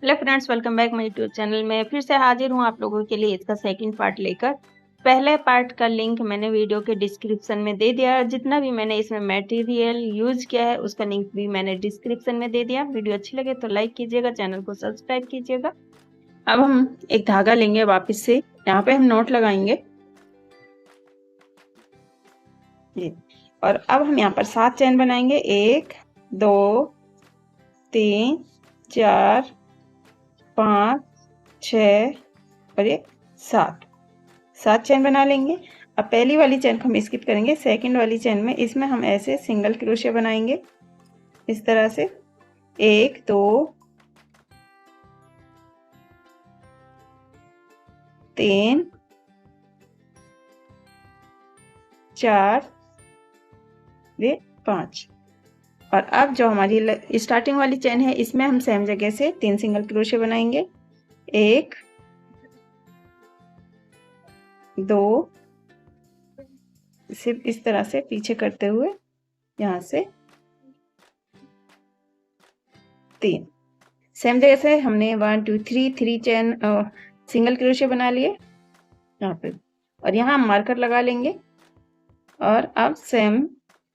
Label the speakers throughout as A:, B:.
A: Hello friends, welcome back my YouTube channel में। फिर से हाजिर हूँ आप लोगों के लिए इसका सेकंड पार्ट लेकर। पहले पार्ट का लिंक मैंने वीडियो के डिस्क्रिप्शन में दे दिया और जितना भी मैंने इसमें मटेरियल यूज किया है उसका लिंक भी मैंने डिस्क्रिप्शन में दे दिया। वीडियो अच्छी लगे तो लाइक कीजिएगा, चैनल को सब्सक्राइब कीजिएगा। अब हम एक धागा लेंगे वापस से, यहाँ पे हम नोट लगाएंगे ये। और अब हम यहाँ पर 7 चैन बनाएंगे, 1 2 3 4 5 6 और ये 7 चैन बना लेंगे। अब पहली वाली चैन को हम स्किप करेंगे, सेकंड वाली चैन में इसमें हम ऐसे सिंगल क्रोशिया बनाएंगे इस तरह से 1 2 3 4 ये 5। और अब जो हमारी स्टार्टिंग वाली चैन है इसमें हम सेम जगह से 3 सिंगल क्रोशिया बनाएंगे, 1 2 सिर्फ इस तरह से पीछे करते हुए यहाँ से 3 सेम जगह से हमने 1 2 3 चैन सिंगल क्रोशिया बना लिए यहाँ पे। और यहाँ हम मार्कर लगा लेंगे और अब सेम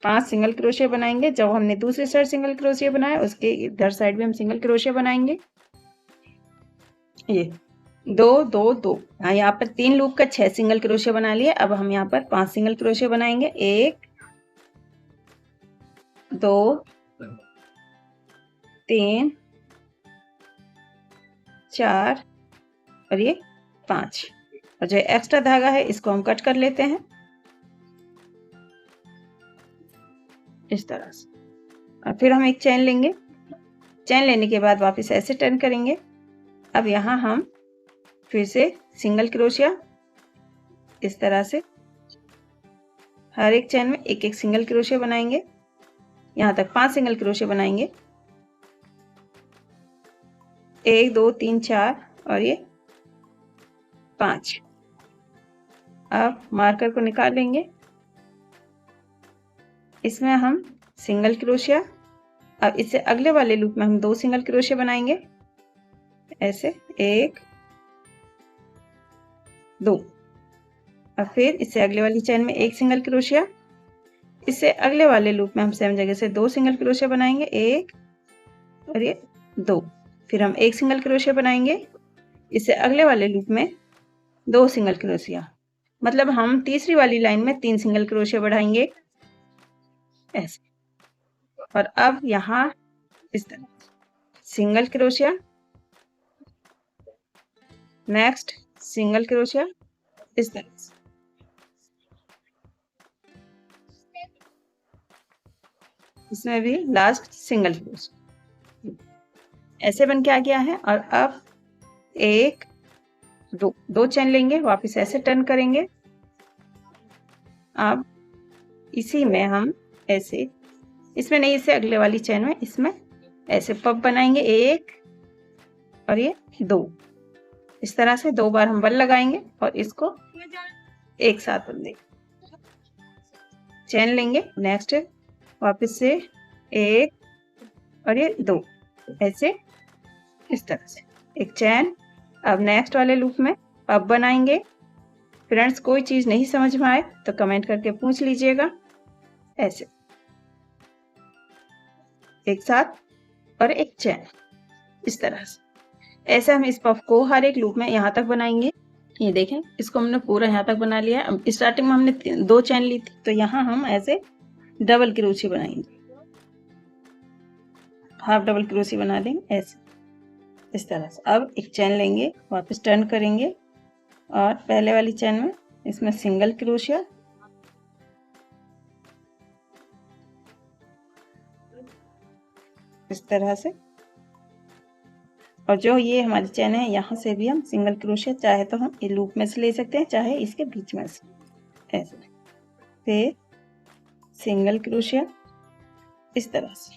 A: 5 सिंगल क्रोशिया बनाएंगे। जब हमने दूसरी साइड सिंगल क्रोशिया बनाया उसके इधर साइड भी हम सिंगल क्रोशिया बनाएंगे। ये 2 2 2 यहाँ पर 3 लूप का 6 सिंगल क्रोशिया बना लिए। अब हम यहाँ पर 5 सिंगल क्रोशिया बनाएंगे, 1 2 3 4 और ये 5। और जो एक्स्ट्रा धागा है इसको हम कट कर लेते हैं इस तरह से। और फिर हम एक चैन लेंगे, चैन लेने के बाद वापस ऐसे टर्न करेंगे। अब यहाँ हम फिर से सिंगल क्रोशिया इस तरह से हर एक चैन में एक एक सिंगल क्रोशिया बनाएंगे, यहाँ तक 5 सिंगल क्रोशिया बनाएंगे, 1 2 3 4 और ये 5। अब मार्कर को निकाल लेंगे, इसमें हम सिंगल क्रोशिया। अब इससे अगले वाले लूप में हम 2 सिंगल क्रोशिया बनाएंगे ऐसे, 1 2। और फिर इससे अगले वाली चैन में 1 सिंगल क्रोशिया। इससे अगले वाले लूप में हम सेम जगह से 2 सिंगल क्रोशिया बनाएंगे, 1 और ये 2। फिर हम 1 सिंगल क्रोशिया बनाएंगे, इससे अगले वाले लूप में 2 सिंगल क्रोशिया। मतलब हम तीसरी वाली लाइन में 3 सिंगल क्रोशिया बढ़ाएंगे ऐसे। और अब यहाँ इस तरह single crochet, next single crochet इस तरह से। इसमें भी लास्ट सिंगल क्रोशिया ऐसे बन के आ गया है। और अब 1 2 चैन लेंगे, वापस ऐसे टर्न करेंगे। अब इसी में हम ऐसे, इसमें नहीं, इससे अगले वाली चैन में इसमें ऐसे पफ बनाएंगे, 1 और ये 2। इस तरह से 2 बार हम बल लगाएंगे और इसको एक साथ बन देंगे। चैन लेंगे, नेक्स्ट वापस से 1 और ये 2 ऐसे इस तरह से एक चैन। अब नेक्स्ट वाले लूप में पफ बनाएंगे। फ्रेंड्स, कोई चीज नहीं समझ में आए तो कमेंट करके पूछ लीजिएगा। ऐसे एक साथ और एक चैन इस तरह से। ऐसे हम इस पफ को हर एक लूप में यहाँ तक बनाएंगे। ये देखें, इसको हमने पूरा यहाँ तक बना लिया। अब स्टार्टिंग में हमने 2 चैन ली थी तो यहाँ हम ऐसे डबल क्रोशिया बनाएंगे, हाफ डबल क्रोशिया बना देंगे ऐसे इस तरह से। अब एक चैन लेंगे, वापस टर्न करेंगे और पहले वाली चैन में इसमें सिंगल क्रोशिया, इस तरह से। और जो ये हमारी चैन है यहाँ से भी हम सिंगल क्रोशिया चाहे तो हम ये लूप में से ले सकते हैं, चाहे इसके बीच में से ऐसे। फिर सिंगल क्रोशिया इस तरह से।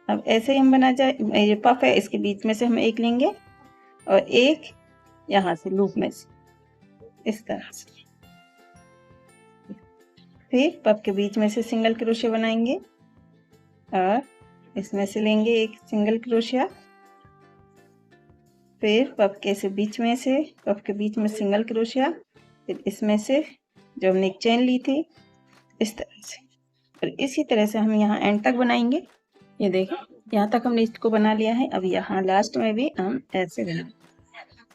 A: अब ऐसे ही हम बना जाए, ये पफ है इसके बीच में से हम एक लेंगे और एक यहाँ से लूप में से इस तरह से। फिर पफ के बीच में से सिंगल क्रोशिया बनाएंगे और इसमें से लेंगे एक सिंगल क्रोशिया फिर पफ के से बीच में से पफ के बीच में सिंगल क्रोशिया, फिर इसमें से जो हमने एक चेन ली थी इस तरह से, और इसी तरह से हम यहाँ एंड तक बनाएंगे। ये देखें यहाँ तक हमने इसको बना लिया है। अब यहाँ लास्ट में भी हम ऐसे बनाएंगे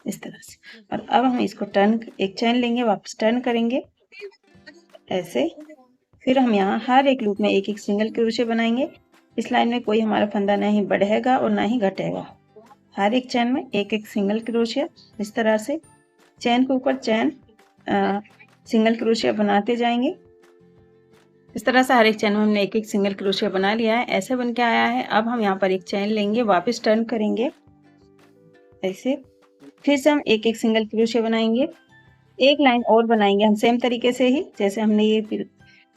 A: इस तरह से, और अब हम इसको टर्न, एक चेन लेंगे, वापस टर्न करेंगे ऐसे। फिर हम यहाँ हर एक लूप में एक एक सिंगल क्रोशे बनाएंगे। इस लाइन में कोई हमारा फंदा नहीं बढ़ेगा और ना ही घटेगा। हर एक चेन में एक एक सिंगल क्रोशिया इस तरह से, चेन के ऊपर चेन सिंगल क्रोशिया बनाते जाएंगे। इस तरह से हर एक चेन में हमने एक एक सिंगल क्रोशिया बना लिया है, ऐसे बन के आया है। अब हम यहाँ पर एक चेन लेंगे, वापस टर्न करेंगे ऐसे, फिर से हम एक एक सिंगल क्रोशिया बनाएंगे। एक लाइन और बनाएंगे हम सेम तरीके से ही जैसे हमने ये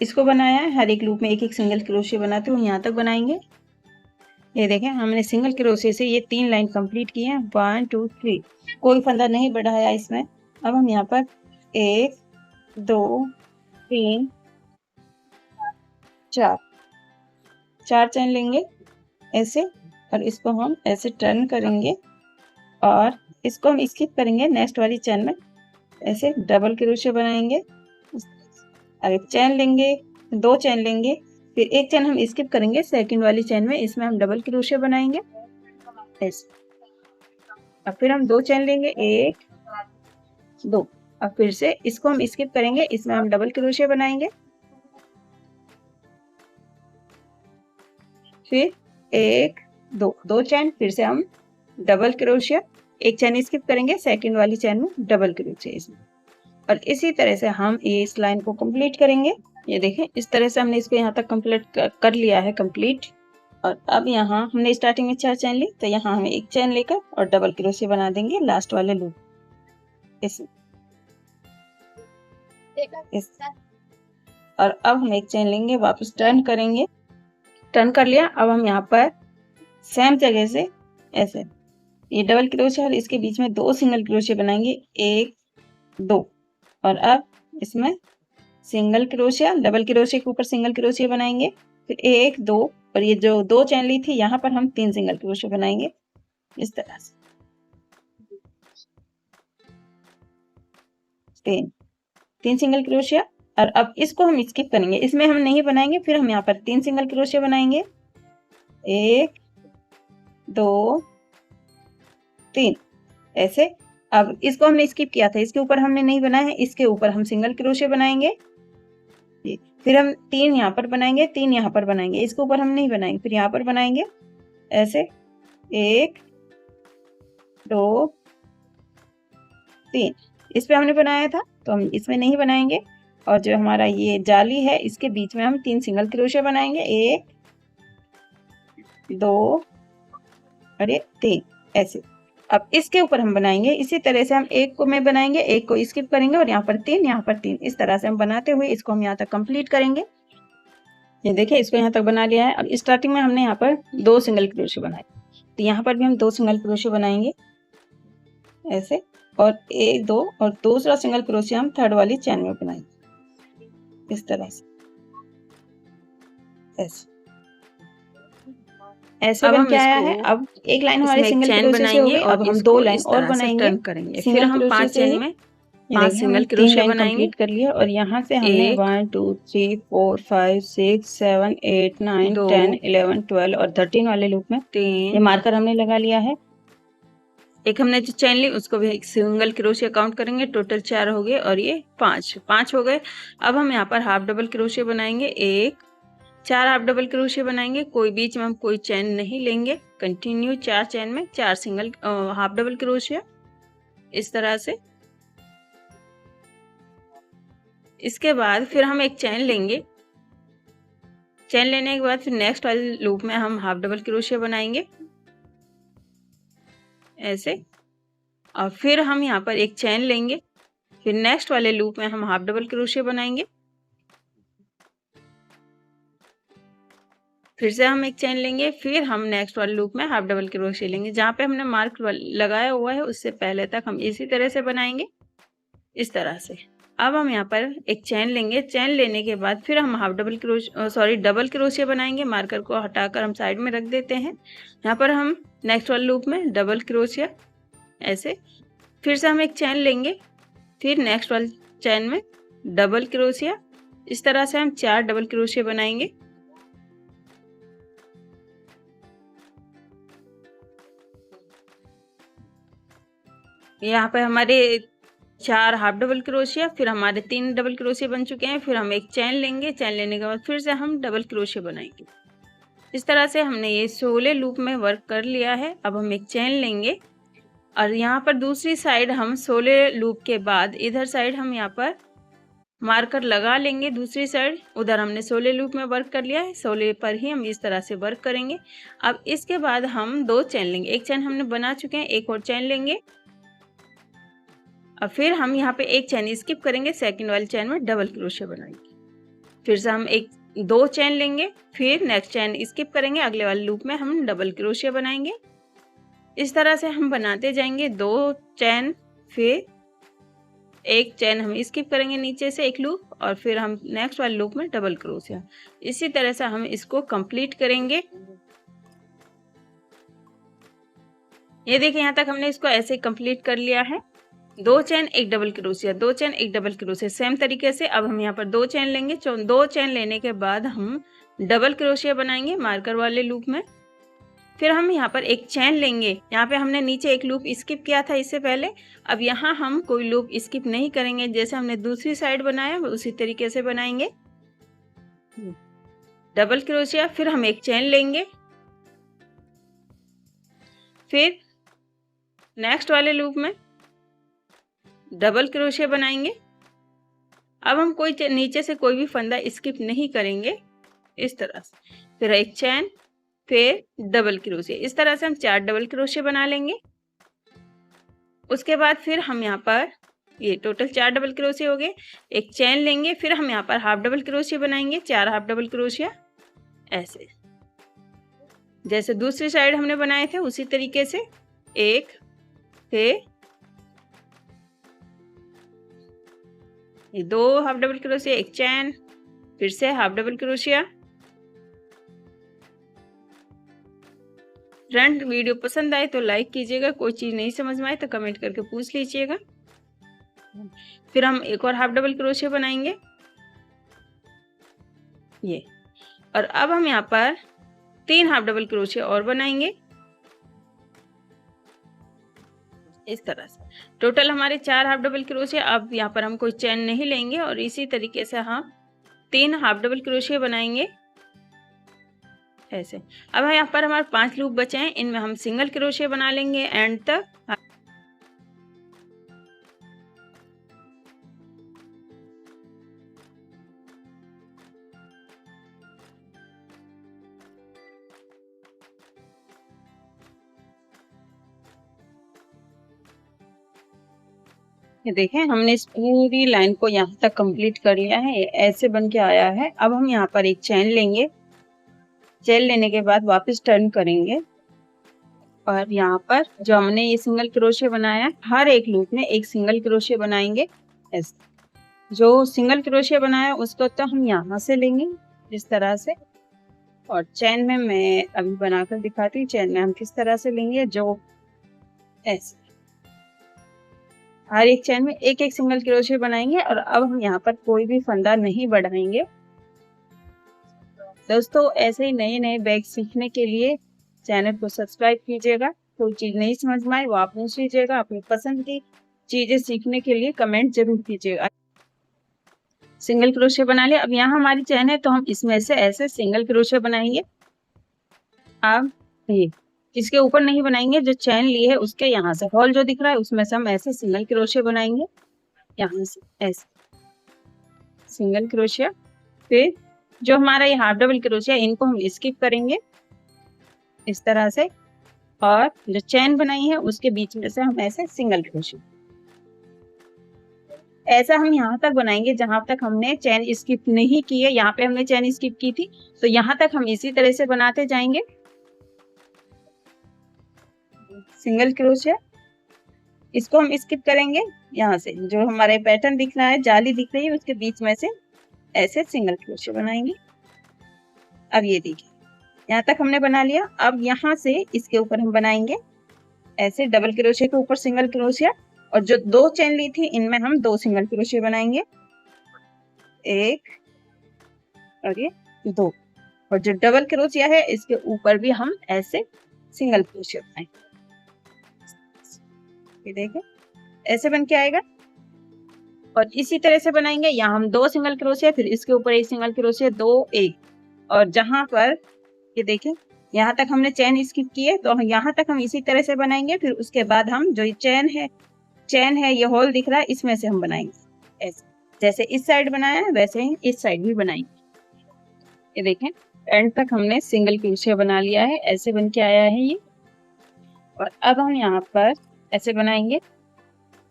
A: इसको बनाया है। हर एक लूप में एक एक सिंगल क्रोशिया बनाते हुए यहाँ तक बनाएंगे। ये देखें हमने सिंगल क्रोशिया से ये 3 लाइन कंप्लीट की है, 1 2 3, कोई फंदा नहीं बढ़ाया इसमें। अब हम यहाँ पर 1 2 3 4 चेन लेंगे ऐसे, और इसको हम ऐसे टर्न करेंगे और इसको हम स्किप करेंगे। नेक्स्ट वाली चेन में ऐसे डबल क्रोशिया बनाएंगे। अब एक चेन लेंगे, 2 चेन लेंगे, फिर एक चेन हम स्किप करेंगे सेकंड वाली चेन में, इसमें हम डबल क्रोशिया बनाएंगे ऐसे। अब फिर हम 2 चेन लेंगे, 1 2, अब फिर से इसको हम स्किप करेंगे, इसमें हम डबल क्रोशिया बनाएंगे। फिर 1 2, 2 चेन, फिर से हम डबल क्रोशिया, एक चेन स्किप करेंगे सेकंड वाली चेन में डबल क्रोशिया इसमें, और इसी तरह से हम इस लाइन को कंप्लीट करेंगे। ये देखें इस तरह से हमने इसको यहाँ तक कंप्लीट कर लिया है कंप्लीट। और अब यहाँ हमने स्टार्टिंग में 4 चेन ली, तो यहाँ हमें एक चेन लेकर और डबल क्रोशिया बना देंगे लास्ट वाले लूप इसमें और अब हम एक चेन लेंगे, वापस टर्न करेंगे, टर्न कर लिया। अब हम यहाँ पर सेम जगह से ऐसे ये डबल क्रोशिया और इसके बीच में 2 सिंगल क्रोशिया बनाएंगे, 1 2, और अब इसमें सिंगल क्रोशिया, डबल क्रोशिया के ऊपर सिंगल क्रोशिया बनाएंगे, फिर 1 2, और ये जो 2 चेन ली थी यहाँ पर हम 3 सिंगल क्रोशिया बनाएंगे इस तरह से, 3 सिंगल क्रोशिया। और अब इसको हम स्किप करेंगे, इसमें हम नहीं बनाएंगे, फिर हम यहाँ पर 3 सिंगल क्रोशिया बनाएंगे, 1 2 3 ऐसे। अब इसको हमने स्किप किया था, इसके ऊपर हमने नहीं बनाया है, इसके ऊपर हम सिंगल क्रोशिया बनाएंगे, फिर हम 3 यहाँ पर बनाएंगे, 3 यहाँ पर बनाएंगे, इसके ऊपर हम नहीं बनाएंगे, फिर यहाँ पर बनाएंगे ऐसे 1 2 3, इस पे हमने बनाया था तो हम इसमें नहीं बनाएंगे। और जो हमारा ये जाली है इसके बीच में हम 3 सिंगल क्रोशिया बनाएंगे, 1 2 और ये 3 ऐसे। अब इसके ऊपर हम बनाएंगे इसी तरह से, हम एक को में बनाएंगे, एक को स्किप करेंगे, और यहाँ पर 3 यहाँ पर 3, इस तरह से हम बनाते हुए इसको हम यहाँ तक कंप्लीट करेंगे। ये देखिए इसको यहाँ तक बना लिया है। अब स्टार्टिंग में हमने यहाँ पर 2 सिंगल क्रोशिया बनाए, तो यहाँ पर भी हम 2 सिंगल क्रोशिया बनाएंगे ऐसे, और 1 2, और दूसरा सिंगल क्रोशिया हम थर्ड वाली चेन में बनाएंगे इस तरह से ऐसे बन के आया है। अब एक लाइन हमारी सिंगल क्रोशिया से हो गई, अब हम 2 लाइन और बनाएंगे, टर्न करेंगे, फिर हम 5 चेन में 5 सिंगल क्रोशिया बनाएंगे, कंप्लीट कर लिया। और यहाँ से हमने 1 2 3 4 5 6 7 8 9 10 11 12 और 13 वाले लूप में 3 ये मार्कर हमने लगा लिया है। एक हमने जो चेन ली उसको भी एक सिंगल क्रोशिया काउंट करेंगे, टोटल 4 हो गए, और ये 5 हो गए। अब हम यहाँ पर हाफ डबल क्रोशिया बनाएंगे, 4 हाफ डबल क्रोशिया बनाएंगे, कोई बीच में हम कोई चेन नहीं लेंगे, कंटिन्यू 4 चेन में 4 सिंगल हाफ डबल क्रोशिया इस तरह से। इसके बाद फिर हम एक चेन लेंगे, चेन लेने के बाद फिर नेक्स्ट वाले लूप में हम हाफ डबल क्रोशिया बनाएंगे ऐसे, और फिर हम यहाँ पर एक चेन लेंगे, फिर नेक्स्ट वाले लूप में हम हाफ डबल क्रोशिया बनाएंगे, फिर से हम एक चेन लेंगे, फिर हम नेक्स्ट वाले लूप में हाफ डबल क्रोशिया लेंगे। जहाँ पे हमने मार्क लगाया हुआ है उससे पहले तक हम इसी तरह से बनाएंगे इस तरह से। अब हम यहाँ पर एक चेन लेंगे, चेन लेने के बाद फिर हम डबल क्रोशिया बनाएंगे। मार्कर को हटाकर हम साइड में रख देते हैं। यहाँ पर हम नेक्स्ट वाले लूप में डबल क्रोशिया ऐसे। फिर से हम एक चैन लेंगे, फिर नेक्स्ट वाले चैन में डबल क्रोशिया। इस तरह से हम 4 डबल क्रोशिया बनाएंगे। यहाँ पे हमारे 4 हाफ डबल क्रोशिया, फिर हमारे 3 डबल क्रोशिया बन चुके हैं। फिर हम एक चैन लेंगे, चैन लेने के बाद फिर से हम डबल क्रोशिया बनाएंगे। इस तरह से हमने ये 16 लूप में वर्क कर लिया है। अब हम एक चैन लेंगे और यहाँ पर दूसरी साइड हम 16 लूप के बाद इधर साइड हम यहाँ पर मार्कर लगा लेंगे। दूसरी साइड उधर हमने 16 लूप में वर्क कर लिया है, 16 पर ही हम इस तरह से वर्क करेंगे। अब इसके बाद हम 2 चैन लेंगे। एक चैन हमने बना चुके हैं, एक और चैन लेंगे और फिर हम यहाँ पे एक चैन स्किप करेंगे, सेकंड वाली चैन में डबल क्रोशिया बनाएंगे। फिर से हम 2 चैन लेंगे, फिर नेक्स्ट चैन स्किप करेंगे, अगले वाले लूप में हम डबल क्रोशिया बनाएंगे। इस तरह से हम बनाते जाएंगे 2 चैन, फिर एक चैन हम स्किप करेंगे नीचे से एक लूप और फिर हम नेक्स्ट वाले लूप में डबल क्रोशिया। इसी तरह से हम इसको कंप्लीट करेंगे। ये देखिए यहाँ तक हमने इसको ऐसे कंप्लीट कर लिया है। 2 चैन एक डबल क्रोशिया, 2 चैन एक डबल क्रोशिया, सेम तरीके से अब हम यहाँ पर 2 चैन लेंगे। 2 चैन लेने के बाद हम डबल क्रोशिया बनाएंगे मार्कर वाले लूप में। फिर हम यहाँ पर एक चैन लेंगे। यहाँ पे हमने नीचे एक लूप स्किप किया था इससे पहले, अब यहाँ हम कोई लूप स्किप नहीं करेंगे। जैसे हमने दूसरी साइड बनाया उसी तरीके से बनाएंगे, डबल क्रोशिया। फिर हम एक चैन लेंगे, फिर नेक्स्ट वाले लूप में डबल क्रोशिया बनाएंगे। अब हम कोई नीचे से कोई भी फंदा स्किप नहीं करेंगे, इस तरह से। फिर एक चैन, फिर डबल क्रोशिया। इस तरह से हम 4 डबल क्रोशिया बना लेंगे। उसके बाद फिर हम यहाँ पर ये टोटल 4 डबल क्रोशिया हो गए। एक चैन लेंगे, फिर हम यहाँ पर हाफ डबल क्रोशिया बनाएंगे, 4 हाफ डबल क्रोशिया ऐसे। जैसे दूसरी साइड हमने बनाए थे उसी तरीके से, एक, फिर ये 2 हाफ डबल क्रोशिया, एक चैन, फिर से half double crochet. Friend video पसंद आए तो लाइक कीजिएगा, कोई चीज़ नहीं समझ में आए तो कमेंट करके पूछ लीजिएगा। फिर हम एक और हाफ डबल क्रोशिया बनाएंगे ये, और अब हम यहाँ पर 3 हाफ डबल क्रोशिया और बनाएंगे इस तरह से। टोटल हमारे 4 हाफ डबल क्रोशिया। अब यहाँ पर हम कोई चैन नहीं लेंगे और इसी तरीके से हम 3 हाफ डबल क्रोशिया बनाएंगे ऐसे। अब यहाँ पर हमारे 5 लूप बचे हैं, इनमें हम सिंगल क्रोशिया बना लेंगे एंड तक। ये देखें हमने इस पूरी लाइन को यहाँ तक कंप्लीट कर लिया है, ऐसे बन के आया है। अब हम यहाँ पर एक चैन लेंगे, चैन लेने के बाद वापस टर्न करेंगे और यहाँ पर जो हमने ये सिंगल क्रोशिया बनाया, हर एक लूप में एक सिंगल क्रोशिया बनाएंगे ऐसे। जो सिंगल क्रोशिया बनाया उसको तो हम यहाँ से लेंगे इस तरह से, और चैन में मैं अभी बनाकर दिखाती हूँ। चैन में हम किस तरह से लेंगे, जो ऐसे हर एक चैन में एक एक सिंगल क्रोशिया बनाएंगे। और अब हम यहाँ पर कोई भी फंदा नहीं बढ़ाएंगे। दोस्तों ऐसे ही नए नए बैग सीखने के लिए चैनल को सब्सक्राइब कीजिएगा। कोई चीज़ नहीं समझ में आए वो आप पूछ लीजिएगा। अपनी पसंद की चीज़ें सीखने के लिए कमेंट जरूर कीजिएगा। सिंगल क्रोशिया बना लिया। अब यहाँ हमारी चैन है तो हम इसमें से ऐसे सिंगल क्रोशिया बनाएंगे। अब ये इसके ऊपर नहीं बनाएंगे, जो चैन ली है उसके यहाँ से हॉल जो दिख रहा है उसमें से हम ऐसे सिंगल क्रोशिया बनाएंगे, यहाँ से ऐसे सिंगल क्रोशिया। फिर जो हमारा ये हाफ डबल क्रोशिया, इनको हम स्किप करेंगे इस तरह से, और जो चैन बनाई है उसके बीच में से हम ऐसे सिंगल क्रोशिया। ऐसा हम यहाँ तक बनाएंगे जहां तक हमने चैन स्किप नहीं की है। यहाँ पे हमने चैन स्किप की थी तो यहाँ तक हम इसी तरह से बनाते जाएंगे सिंगल क्रोशिया। इसको हम स्किप करेंगे यहाँ से, जो हमारे पैटर्न दिख रहा है, जाली दिख रही है, उसके बीच में से ऐसे सिंगल क्रोशिया बनाएंगे। अब ये देखिए यहाँ तक हमने बना लिया। अब यहाँ से इसके ऊपर हम बनाएंगे ऐसे डबल क्रोशिया के ऊपर सिंगल क्रोशिया, और जो 2 चेन ली थी इनमें हम 2 सिंगल क्रोशिया बनाएंगे, 1 और ये 2, और जो डबल क्रोशिया है इसके ऊपर भी हम ऐसे सिंगल क्रोशिया बनाएंगे। ये देखें ऐसे बन के आएगा। और इसी तरह से बनाएंगे, यहाँ हम 2 सिंगल क्रोशिया, फिर इसके ऊपर 1 सिंगल क्रोशिया, 2 1, और जहां पर ये देखें यहाँ तक हमने चेन स्किप की है, तो यहाँ तक हम इसी तरह से बनाएंगे। फिर उसके बाद हम जो चेन है ये होल दिख रहा है, इसमें से हम बनाएंगे ऐसे, जैसे इस साइड बनाया है वैसे ही इस साइड भी बनाएंगे। ये देखें एंड तक हमने सिंगल क्रोशिया बना लिया है, ऐसे बन के आया है ये। और अब हम यहाँ पर ऐसे बनाएंगे,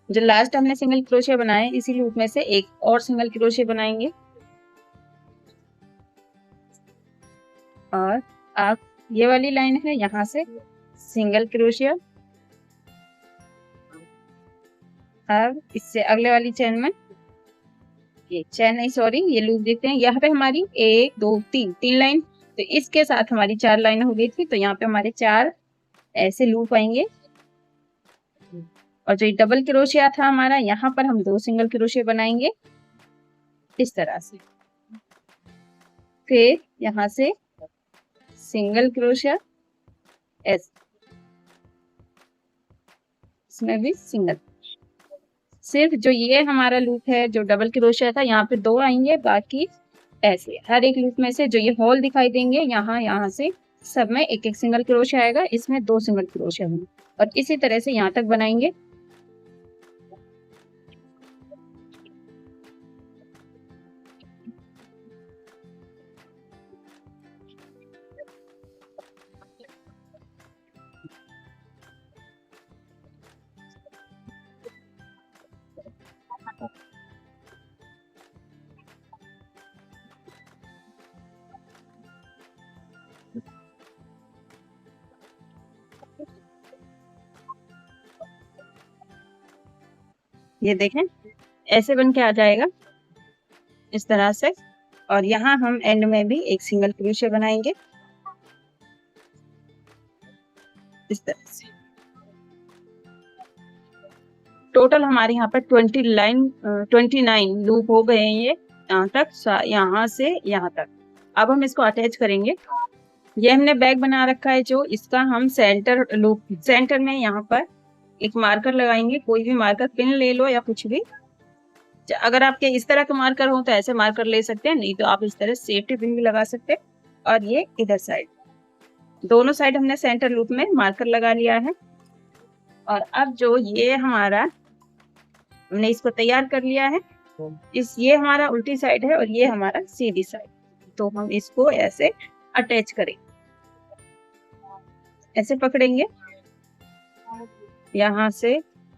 A: जो लास्ट हमने सिंगल क्रोशिया बनाया इसी लूप में से एक और सिंगल क्रोशिया बनाएंगे। और अब ये वाली लाइन है, यहाँ से सिंगल क्रोशिया। अब इससे अगले वाली चेन में ये चेन नहीं सॉरी ये लूप देखते हैं, यहाँ पे हमारी 1 2 3 लाइन, तो इसके साथ हमारी 4 लाइन हो गई थी, तो यहाँ पे हमारे 4 ऐसे लूप आएंगे। और जो डबल क्रोशिया था हमारा, यहाँ पर हम 2 सिंगल क्रोशिया बनाएंगे इस तरह से। फिर यहाँ से सिंगल क्रोशिया, इसमें भी सिंगल। सिर्फ जो ये हमारा लूप है जो डबल क्रोशिया था, यहाँ पे 2 आएंगे, बाकी ऐसे हर एक लूप में से जो ये होल दिखाई देंगे यहाँ से सब में एक एक सिंगल क्रोशिया आएगा, इसमें 2 सिंगल क्रोशिया होंगे। और इसी तरह से यहाँ तक बनाएंगे। ये देखें ऐसे बन के आ जाएगा इस तरह से। और यहाँ हम एंड में भी एक सिंगल क्रोशिया बनाएंगे इस तरह से। टोटल हमारे यहाँ पर 29 लूप हो गए हैं ये यहाँ तक, यहाँ से यहाँ तक। अब हम इसको अटैच करेंगे। ये हमने बैग बना रखा है, जो इसका हम सेंटर में यहाँ पर एक मार्कर लगाएंगे। कोई भी मार्कर, पिन ले लो या कुछ भी, अगर आपके इस तरह के मार्कर हो तो ऐसे मार्कर ले सकते हैं, नहीं तो आप इस तरह सेफ्टी पिन भी लगा सकते हैं। और ये इधर साइड, दोनों साइड हमने सेंटर लूप में मार्कर लगा लिया है। और अब जो ये हमारा हमने इसको तैयार कर लिया है, ये हमारा उल्टी साइड है और ये हमारा सीधी साइड, तो हम इसको ऐसे अटैच करेंगे, ऐसे पकड़ेंगे। यहाँ से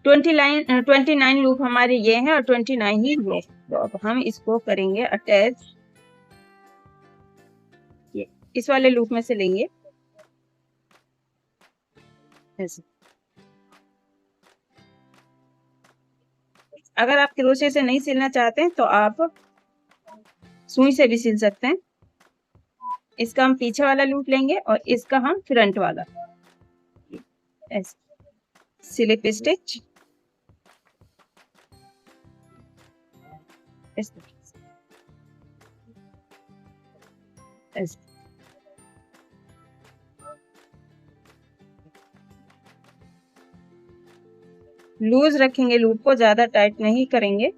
A: 29 लूप हमारे ये हैं और 29 ही ये, तो अब हम इसको करेंगे अटैच। ये इस वाले लूप में से लेंगे ऐसे। अगर आप क्रोशे से नहीं सिलना चाहते हैं तो आप सुई से भी सिल सकते हैं। इसका हम पीछे वाला लूप लेंगे और इसका हम फ्रंट वाला ऐसे स्लिप स्टिच ऐसे। लूज रखेंगे लूप को, ज्यादा टाइट नहीं करेंगे।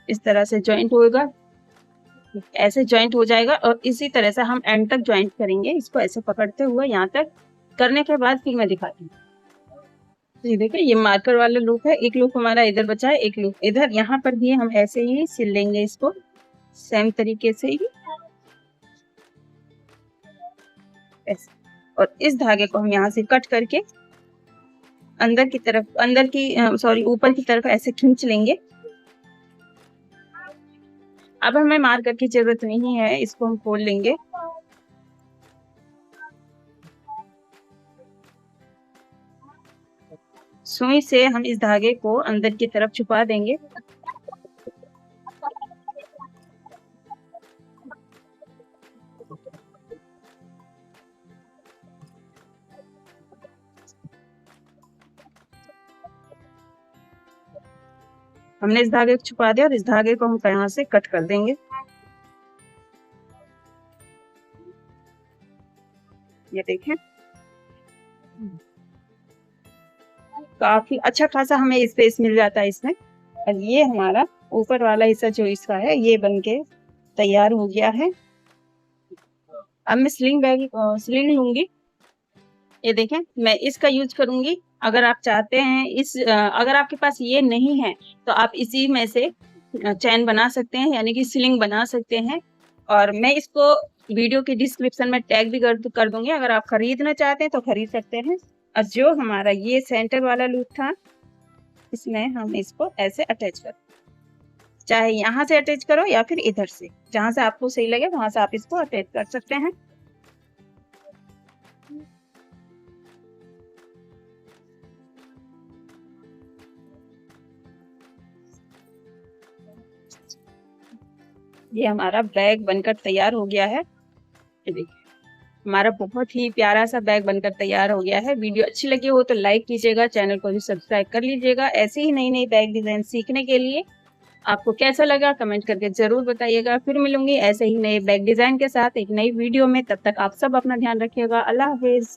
A: इस तरह से जॉइंट होगा, ऐसे जॉइंट हो जाएगा। और इसी तरह से हम एंड तक जॉइंट करेंगे, इसको ऐसे पकड़ते हुए यहाँ तक करने के बाद फिर मैं दिखाती हूँ। ये देखिए ये मार्कर वाला लूप है, एक लूप हमारा इधर बचा है, एक लूप इधर। यहाँ पर भी हम ऐसे ही सिल लेंगे इसको सेम तरीके से ही ऐसे। और इस धागे को हम यहाँ से कट करके अंदर की ऊपर की तरफ ऐसे खींच लेंगे। अब हमें मार्कर की जरूरत नहीं है, इसको हम खोल लेंगे। सुई से हम इस धागे को अंदर की तरफ छुपा देंगे। हमने इस धागे को छुपा दिया और इस धागे को हम यहाँ से कट कर देंगे। ये देखें, काफी अच्छा खासा हमें स्पेस मिल जाता है इसमें। और ये हमारा ऊपर वाला हिस्सा जो इसका है ये बनके तैयार हो गया है। अब मैं स्लिंग लूंगी। ये देखें, मैं इसका यूज करूंगी। अगर आप चाहते हैं अगर आपके पास ये नहीं है तो आप इसी में से चैन बना सकते हैं, यानी कि स्लिंग बना सकते हैं। और मैं इसको वीडियो की डिस्क्रिप्शन में टैग भी कर दूंगी, अगर आप खरीदना चाहते हैं तो खरीद सकते हैं। और जो हमारा ये सेंटर वाला लूप था, इसमें हम इसको ऐसे अटैच कर, चाहे यहाँ से अटैच करो या फिर इधर से, जहां से आपको सही लगे वहां से आप इसको अटैच कर सकते हैं। ये हमारा बैग बनकर तैयार हो गया है। ये देखिए, हमारा बहुत ही प्यारा सा बैग बनकर तैयार हो गया है। वीडियो अच्छी लगी हो तो लाइक कीजिएगा, चैनल को भी सब्सक्राइब कर लीजिएगा। ऐसे ही नई नई बैग डिजाइन सीखने के लिए आपको कैसा लगा कमेंट करके जरूर बताइएगा। फिर मिलूंगी ऐसे ही नए बैग डिजाइन के साथ एक नई वीडियो में। तब तक आप सब अपना ध्यान रखिएगा। अल्लाह हाफिज।